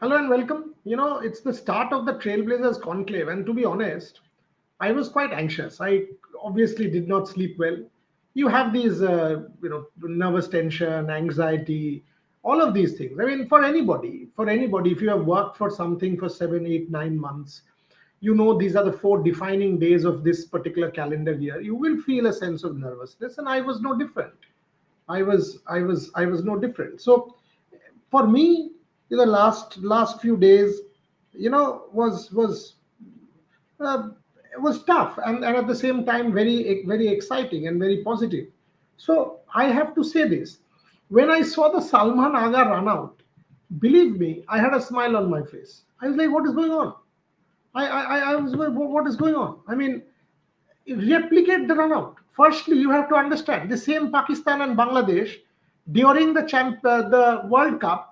Hello and welcome. It's the start of the Trailblazers conclave, and to be honest, I was quite anxious. I obviously did not sleep well. You have these, nervous tension, anxiety, all of these things. I mean, for anybody, if you have worked for something for 7, 8, 9 months, these are the 4 defining days of this particular calendar year. You will feel a sense of nervousness, and I was no different. I was no different. So for me, the last few days, uh, was tough, and at the same time very exciting and very positive. So I have to say this: when I saw the Salman Agha run out, believe me, I had a smile on my face. I was like, "What is going on?" I was like, "What is going on?" I mean, replicate the run out. Firstly, you have to understand the same Pakistan and Bangladesh during the World Cup,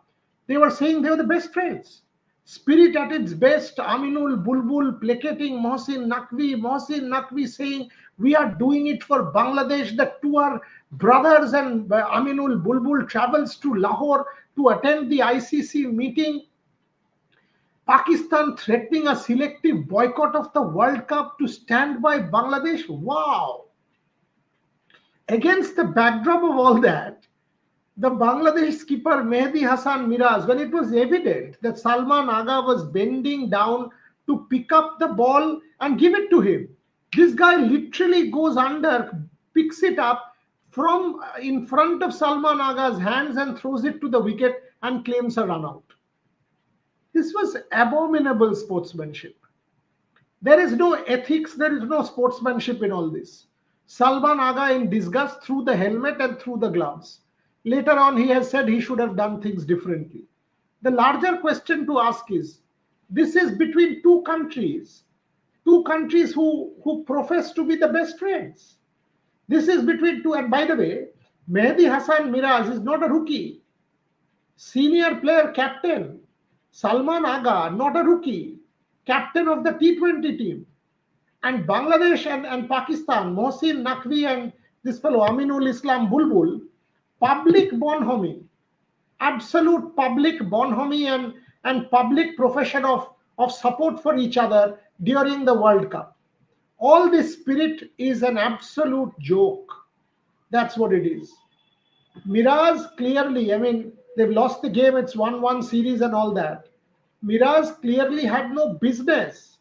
they were saying they were the best friends. Spirit at its best, Aminul Bulbul placating Mohsin Naqvi saying, "We are doing it for Bangladesh." The two are brothers, and Aminul Bulbul travels to Lahore to attend the ICC meeting. Pakistan threatening a selective boycott of the World Cup to stand by Bangladesh. Wow. Against the backdrop of all that, the Bangladesh skipper Mehdi Hassan Miraz, when it was evident that Salman Agha was bending down to pick up the ball and give it to him, this guy literally goes under, picks it up from in front of Salman Agha's hands and throws it to the wicket and claims a run out. This was abominable sportsmanship. There is no ethics, there is no sportsmanship in all this. Salman Agha, in disgust, threw the helmet and threw the gloves. Later on, he has said he should have done things differently. The larger question to ask is, this is between two countries who profess to be the best friends. This is between two, and by the way, Mehdi Hassan Miraz is not a rookie. Senior player captain. Salman Agha, not a rookie. Captain of the T20 team. And Bangladesh and Pakistan, Mohsin Naqvi and this fellow Aminul Islam Bulbul, public bonhomie, absolute public bonhomie and public profession of support for each other during the World Cup. All this spirit is an absolute joke. That's what it is. Miraz clearly, I mean, they've lost the game, it's 1-1 series and all that. Miraz clearly had no business.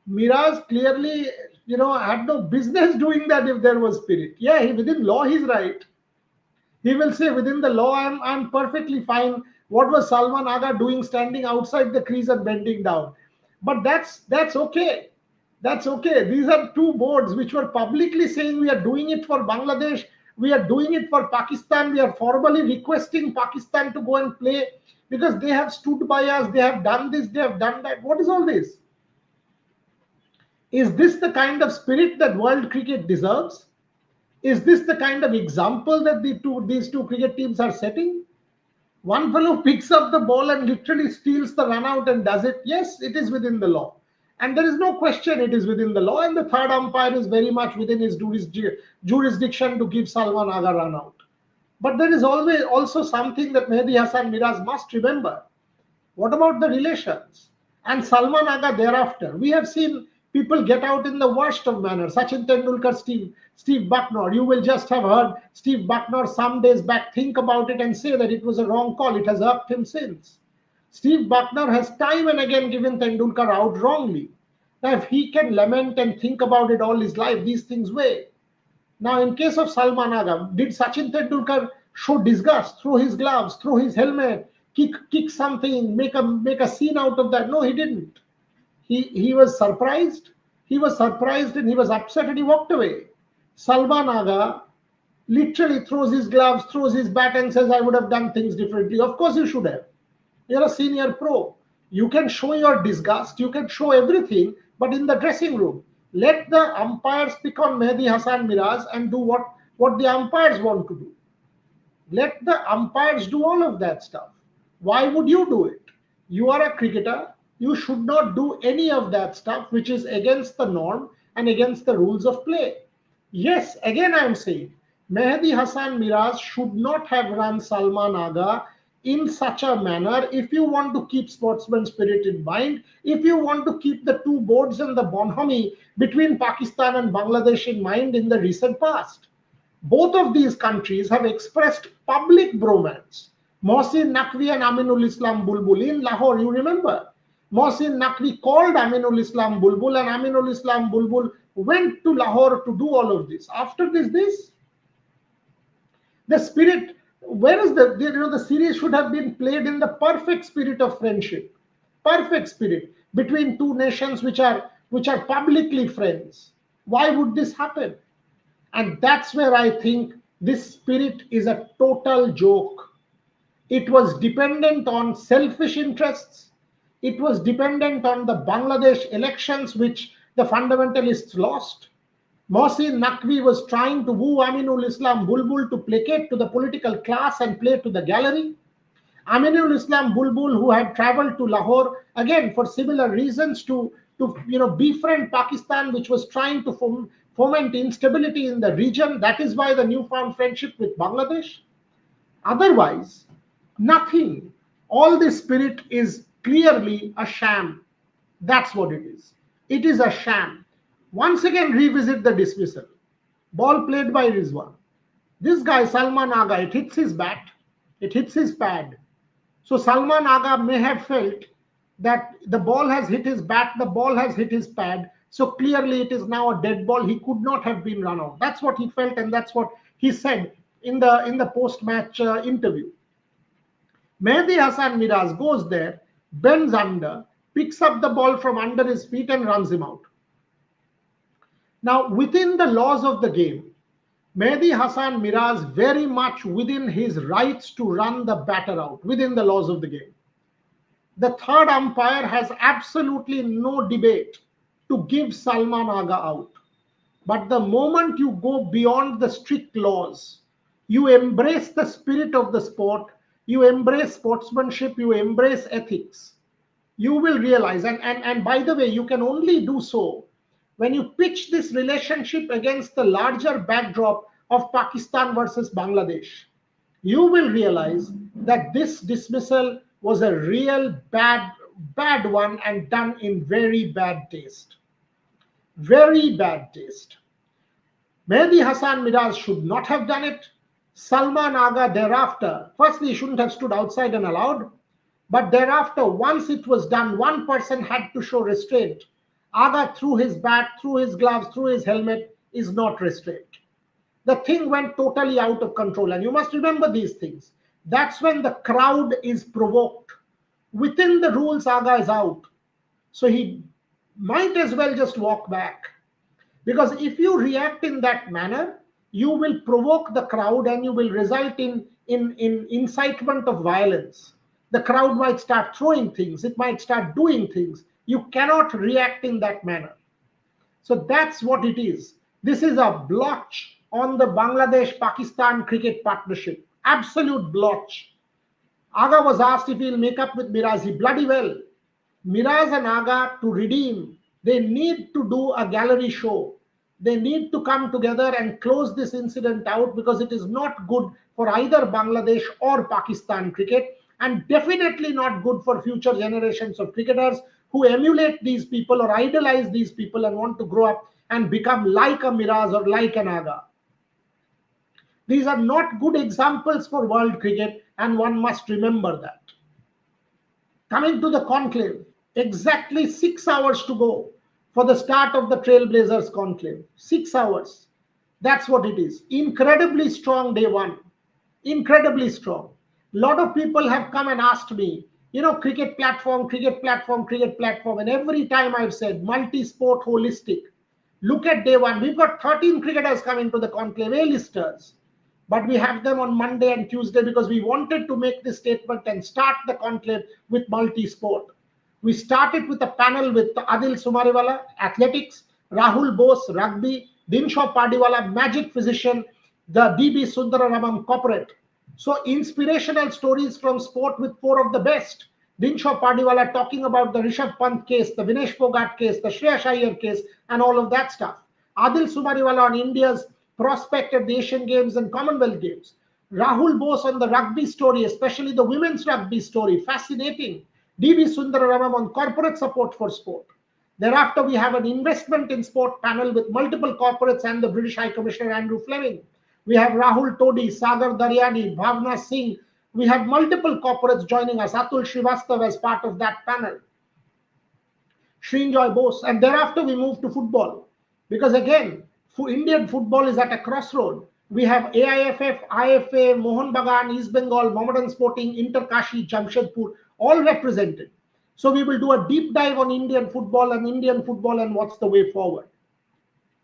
Miraz clearly, had no business doing that if there was spirit. Yeah, within law, he's right. He will say, within the law, I'm perfectly fine. What was Salman Agha doing standing outside the crease and bending down? But that's okay. That's okay. These are two boards which were publicly saying we are doing it for Bangladesh, we are doing it for Pakistan, we are formally requesting Pakistan to go and play because they have stood by us, they have done this, they have done that. What is all this? Is this the kind of spirit that world cricket deserves? Is this the kind of example that these two cricket teams are setting? One fellow picks up the ball and literally steals the run out and does it. Yes, it is within the law. And there is no question it is within the law. And the third umpire is very much within his jurisdiction to give Salman Agha run out. But there is always also something that Mehdi Hassan Miraz must remember. What about the relations? And Salman Agha thereafter. We have seen people get out in the worst of manners. Sachin Tendulkar, Steve Bucknor. You will just have heard Steve Bucknor some days back think about it and say that it was a wrong call. It has irked him since. Steve Bucknor has time and again given Tendulkar out wrongly. Now, if he can lament and think about it all his life, these things weigh. Now, in case of Salman Agha, did Sachin Tendulkar show disgust, throw his gloves, throw his helmet, kick something, make a scene out of that? No, he didn't. He was surprised. He was surprised and he was upset and he walked away. Salman Agha literally throws his gloves, throws his bat and says, "I would have done things differently." Of course you should have. You're a senior pro. You can show your disgust, you can show everything, but in the dressing room, let the umpires pick on Mehdi Hassan Miraz and do what the umpires want to do. Let the umpires do all of that stuff. Why would you do it? You are a cricketer. You should not do any of that stuff which is against the norm and against the rules of play. Yes, again I am saying, Mehdi Hassan Miraz should not have run Salman Agha in such a manner if you want to keep sportsman spirit in mind, if you want to keep the two boards and the bonhomie between Pakistan and Bangladesh in mind in the recent past. Both of these countries have expressed public bromance. Mohsin Naqvi and Aminul Islam Bulbul in Lahore, you remember? Mohsin Naqvi called Aminul Islam Bulbul, and Aminul Islam Bulbul went to Lahore to do all of this. After this, the spirit, where is the series should have been played in the perfect spirit of friendship, perfect spirit between two nations which are publicly friends. Why would this happen? And that's where I think this spirit is a total joke. It was dependent on selfish interests. It was dependent on the Bangladesh elections, which the fundamentalists lost. Mohsin Naqvi was trying to woo Aminul Islam Bulbul to placate to the political class and play to the gallery. Aminul Islam Bulbul, who had traveled to Lahore again for similar reasons to befriend Pakistan, which was trying to foment instability in the region. That is why the newfound friendship with Bangladesh. Otherwise, nothing. All this spirit is clearly a sham. That's what it is. It is a sham. Once again, revisit the dismissal. Ball played by Rizwan. This guy, Salman Agha, it hits his bat, it hits his pad. So Salman Agha may have felt that the ball has hit his bat, the ball has hit his pad. So clearly it is now a dead ball. He could not have been run out. That's what he felt, and that's what he said in the post-match interview. Mehdi Hasan Miraz goes there, bends under, picks up the ball from under his feet and runs him out. Now, within the laws of the game, Mehdi Hasan Miraz very much within his rights to run the batter out, within the laws of the game. The third umpire has absolutely no debate to give Salman Agha out. But the moment you go beyond the strict laws, you embrace the spirit of the sport, you embrace sportsmanship, you embrace ethics, you will realize, and by the way, you can only do so when you pitch this relationship against the larger backdrop of Pakistan versus Bangladesh. You will realize that this dismissal was a real bad one and done in very bad taste. Very bad taste. Mehdi Hasan Miraz should not have done it. Salman Agha thereafter, firstly, he shouldn't have stood outside and allowed, but thereafter, once it was done, one person had to show restraint. Agha threw his bat, threw his gloves, threw his helmet, is not restraint. The thing went totally out of control, and you must remember these things. That's when the crowd is provoked. Within the rules, Agha is out. So he might as well just walk back. Because if you react in that manner, you will provoke the crowd and you will result in incitement of violence. The crowd might start throwing things, it might start doing things. You cannot react in that manner. So that's what it is. This is a blotch on the Bangladesh-Pakistan cricket partnership. Absolute blotch. Agha was asked if he'll make up with Miraz. He bloody well. Miraz and Agha, to redeem, they need to do a gallery show. They need to come together and close this incident out, because it is not good for either Bangladesh or Pakistan cricket, and definitely not good for future generations of cricketers who emulate these people or idolize these people and want to grow up and become like a Miraz or like an Agha. These are not good examples for world cricket, and one must remember that. Coming to the conclave, exactly 6 hours to go for the start of the Trailblazers conclave. 6 hours. That's what it is. Incredibly strong day one. Incredibly strong. A lot of people have come and asked me, cricket platform, and every time I've said multi-sport, holistic. Look at day one. We've got 13 cricketers coming to the conclave, A-listers. But we have them on Monday and Tuesday because we wanted to make this statement and start the conclave with multi-sport. We started with a panel with Adil Sumariwala, athletics, Rahul Bose, rugby, Dinshaw Padiwala, magic physician, the DB Sundararaman, corporate. So inspirational stories from sport with 4 of the best. Dinshaw Padiwala talking about the Rishabh Pant case, the Vinesh Fogart case, the Shreyash Iyer case, and all of that stuff. Adil Sumariwala on India's prospect at the Asian Games and Commonwealth Games. Rahul Bose on the rugby story, especially the women's rugby story, fascinating. DB Sundararamam on corporate support for sport. Thereafter, we have an investment in sport panel with multiple corporates and the British High Commissioner Andrew Fleming. We have Rahul Todi, Sagar Daryani, Bhavna Singh. We have multiple corporates joining us. Atul Srivastav as part of that panel. Srinjoy Bose. And thereafter, we move to football. Because again, Indian football is at a crossroad. We have AIFF, IFA, Mohun Bagan, East Bengal, Mohammedan Sporting, Interkashi, Jamshedpur, all represented. So we will do a deep dive on Indian football and what's the way forward.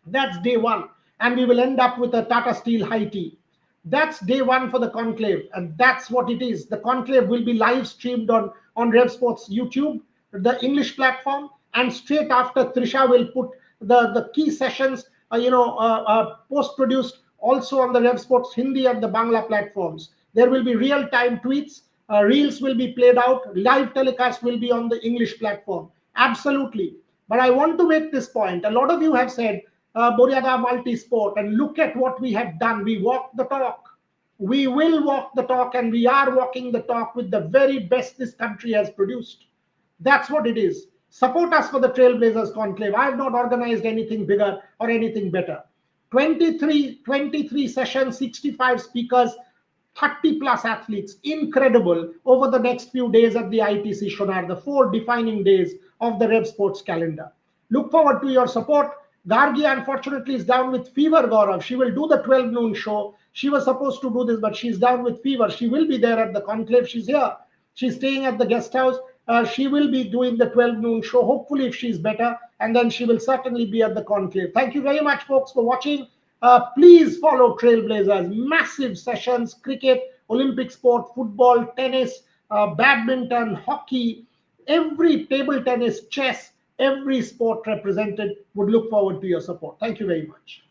That's day one. And we will end up with a Tata Steel high tea. That's day one for the conclave. And that's what it is. The conclave will be live streamed on Rev Sports YouTube, the English platform. And straight after, Trisha will put the key sessions, post-produced also on the Rev Sports Hindi and the Bangla platforms. There will be real-time tweets. Reels will be played out. Live telecast will be on the English platform. Absolutely. But I want to make this point. A lot of you have said, Boryada multi-sport, and look at what we have done. We walk the talk. We will walk the talk, and we are walking the talk with the very best this country has produced. That's what it is. Support us for the Trailblazers Conclave. I have not organized anything bigger or anything better. 23 sessions, 65 speakers, 30 plus athletes. Incredible over the next few days at the ITC Shonar, the 4 defining days of the Rev Sports calendar. Look forward to your support. Gargi, unfortunately, is down with fever, Gaurav. She will do the 12 noon show. She was supposed to do this, but she's down with fever. She will be there at the conclave. She's here. She's staying at the guest house. She will be doing the 12 noon show, hopefully, if she's better. And then she will certainly be at the conclave. Thank you very much, folks, for watching. Please follow Trailblazers. Massive sessions, cricket, Olympic sport, football, tennis, badminton, hockey, every table tennis, chess, every sport represented. Would look forward to your support. Thank you very much.